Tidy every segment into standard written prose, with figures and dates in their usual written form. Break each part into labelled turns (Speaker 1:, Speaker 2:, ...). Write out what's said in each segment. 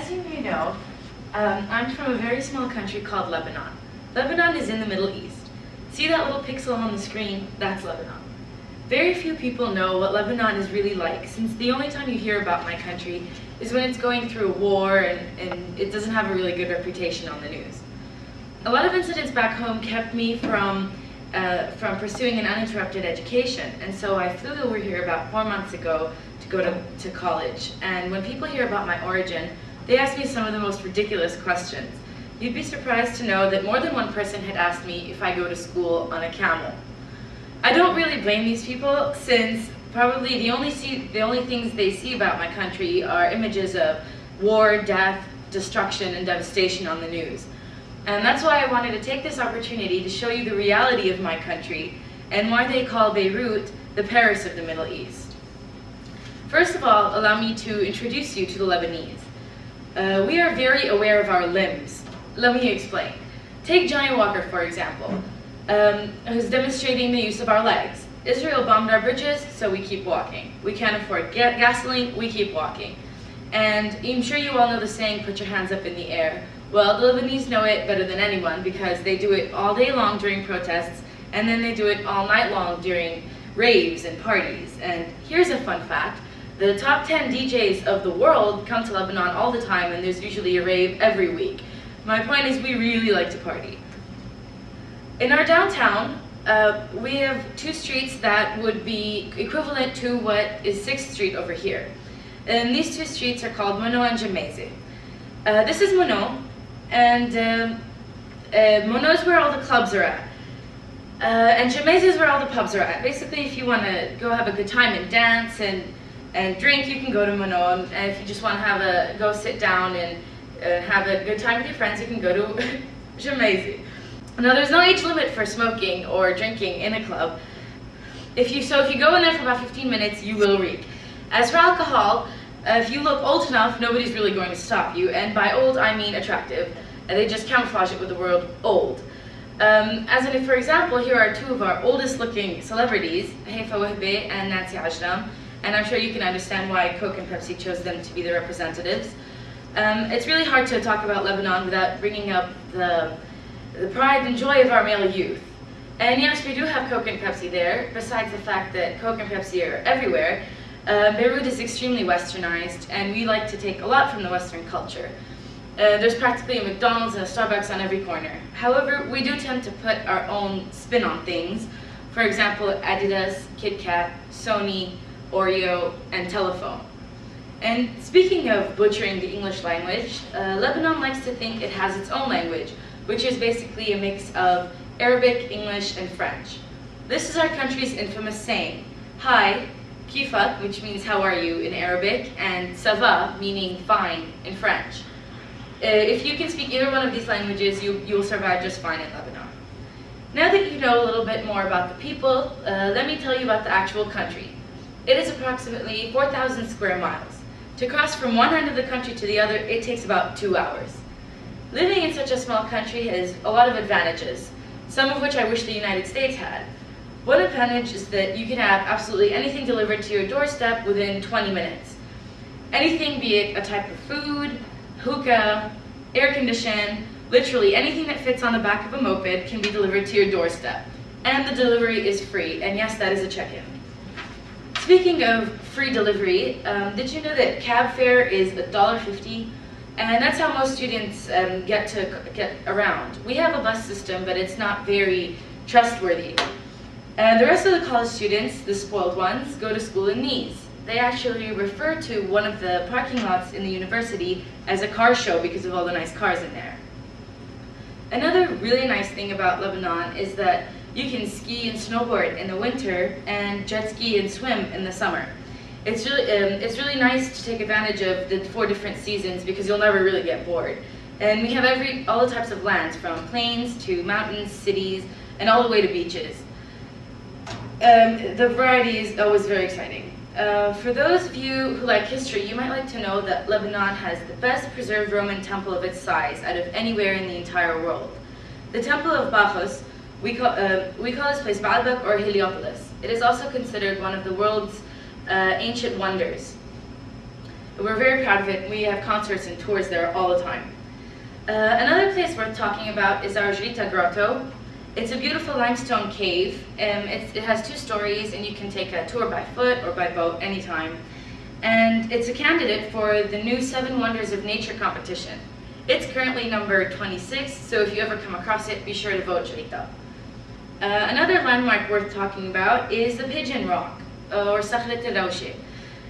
Speaker 1: as you may know, I'm from a very small country called Lebanon. Lebanon is in the Middle East. See that little pixel on the screen? That's Lebanon. Very few people know what Lebanon is really like, since the only time you hear about my country is when it's going through a war and it doesn't have a really good reputation on the news. A lot of incidents back home kept me from pursuing an uninterrupted education, and so I flew over here about 4 months ago to go to college. And when people hear about my origin, they ask me some of the most ridiculous questions. You'd be surprised to know that more than one person had asked me if I go to school on a camel. I don't really blame these people, since probably the only things they see about my country are images of war, death, destruction, and devastation on the news. And that's why I wanted to take this opportunity to show you the reality of my country and why they call Beirut the Paris of the Middle East. First of all, allow me to introduce you to the Lebanese. We are very aware of our limbs. Let me explain. Take Johnny Walker, for example, who's demonstrating the use of our legs. Israel bombed our bridges, so we keep walking. We can't afford gasoline, we keep walking. And I'm sure you all know the saying, put your hands up in the air. Well, the Lebanese know it better than anyone because they do it all day long during protests, and then they do it all night long during raves and parties. And here's a fun fact. The top 10 DJs of the world come to Lebanon all the time, and there's usually a rave every week. My point is, we really like to party. In our downtown, we have two streets that would be equivalent to what is 6th Street over here. And these two streets are called Mono and Gemese. This is Mono, and Mono is where all the clubs are at. And Gemese is where all the pubs are at. Basically, if you want to go have a good time and dance and drink, you can go to Mono. And if you just want to go sit down and have a good time with your friends, you can go to Gemese. Now, there's no age limit for smoking or drinking in a club. If you go in there for about 15 minutes, you will reek. As for alcohol, if you look old enough, nobody's really going to stop you. And by old, I mean attractive. They just camouflage it with the word old. For example, here are two of our oldest looking celebrities, Haifa Wahbe and Nancy Ajram. And I'm sure you can understand why Coke and Pepsi chose them to be the representatives. It's really hard to talk about Lebanon without bringing up the pride and joy of our male youth. And yes, we do have Coke and Pepsi there, besides the fact that Coke and Pepsi are everywhere. Beirut is extremely westernized, and we like to take a lot from the Western culture. There's practically a McDonald's and a Starbucks on every corner. However, we do tend to put our own spin on things. For example, Adidas, Kit Kat, Sony, Oreo, and Telephone. And speaking of butchering the English language, Lebanon likes to think it has its own language, which is basically a mix of Arabic, English, and French. This is our country's infamous saying, hi, kifak, which means how are you in Arabic, and ça va, meaning fine in French. If you can speak either one of these languages, you'll survive just fine in Lebanon. Now that you know a little bit more about the people, let me tell you about the actual country. It is approximately 4,000 square miles. To cross from one end of the country to the other, it takes about 2 hours. Living in such a small country has a lot of advantages, some of which I wish the United States had. One advantage is that you can have absolutely anything delivered to your doorstep within 20 minutes. Anything, be it a type of food, hookah, air condition, literally anything that fits on the back of a moped can be delivered to your doorstep. And the delivery is free, and yes, that is a check-in. Speaking of free delivery, did you know that cab fare is $1.50? And that's how most students get around. We have a bus system, but it's not very trustworthy. The rest of the college students, the spoiled ones, go to school in Nice. They actually refer to one of the parking lots in the university as a car show because of all the nice cars in there. Another really nice thing about Lebanon is that you can ski and snowboard in the winter and jet ski and swim in the summer. It's really nice to take advantage of the 4 different seasons because you'll never really get bored. And we have all the types of lands, from plains to mountains, cities, and all the way to beaches. The variety is always very exciting. For those of you who like history, you might like to know that Lebanon has the best preserved Roman temple of its size out of anywhere in the entire world. The Temple of Bacchus, we call this place Baalbek or Heliopolis. It is also considered one of the world's ancient wonders. We're very proud of it. We have concerts and tours there all the time. Another place worth talking about is our Jrita Grotto. It's a beautiful limestone cave. It has 2 stories, and you can take a tour by foot or by boat anytime. And it's a candidate for the new 7 Wonders of Nature competition. It's currently number 26, so if you ever come across it, be sure to vote Jrita. Another landmark worth talking about is the Pigeon Rock, or Sakhlet al-Rawshe.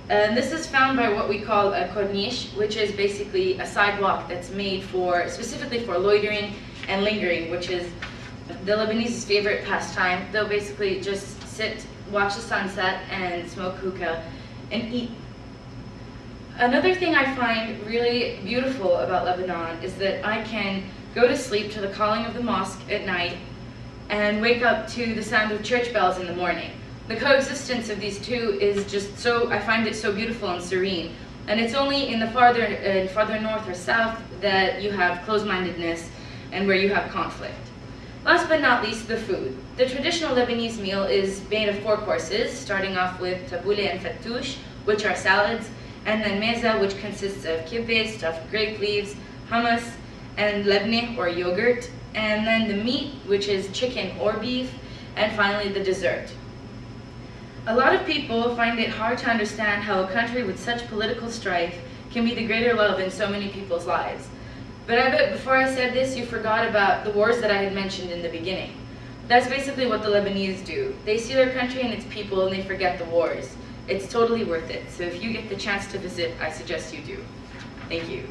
Speaker 1: This is found by what we call a corniche, which is basically a sidewalk that's made specifically for loitering and lingering, which is the Lebanese favorite pastime. They'll basically just sit, watch the sunset, and smoke hookah and eat. Another thing I find really beautiful about Lebanon is that I can go to sleep to the calling of the mosque at night and wake up to the sound of church bells in the morning. The coexistence of these two is just I find it so beautiful and serene. And it's only in the farther north or south that you have closed-mindedness and where you have conflict. Last but not least, the food. The traditional Lebanese meal is made of 4 courses, starting off with tabouleh and fattoush, which are salads, and then meza, which consists of kibbeh, stuffed grape leaves, hummus, and lebneh, or yogurt, and then the meat, which is chicken or beef, and finally the dessert. A lot of people find it hard to understand how a country with such political strife can be the greater love in so many people's lives. But I bet before I said this, you forgot about the wars that I had mentioned in the beginning. That's basically what the Lebanese do. They see their country and its people and they forget the wars. It's totally worth it. So if you get the chance to visit, I suggest you do. Thank you.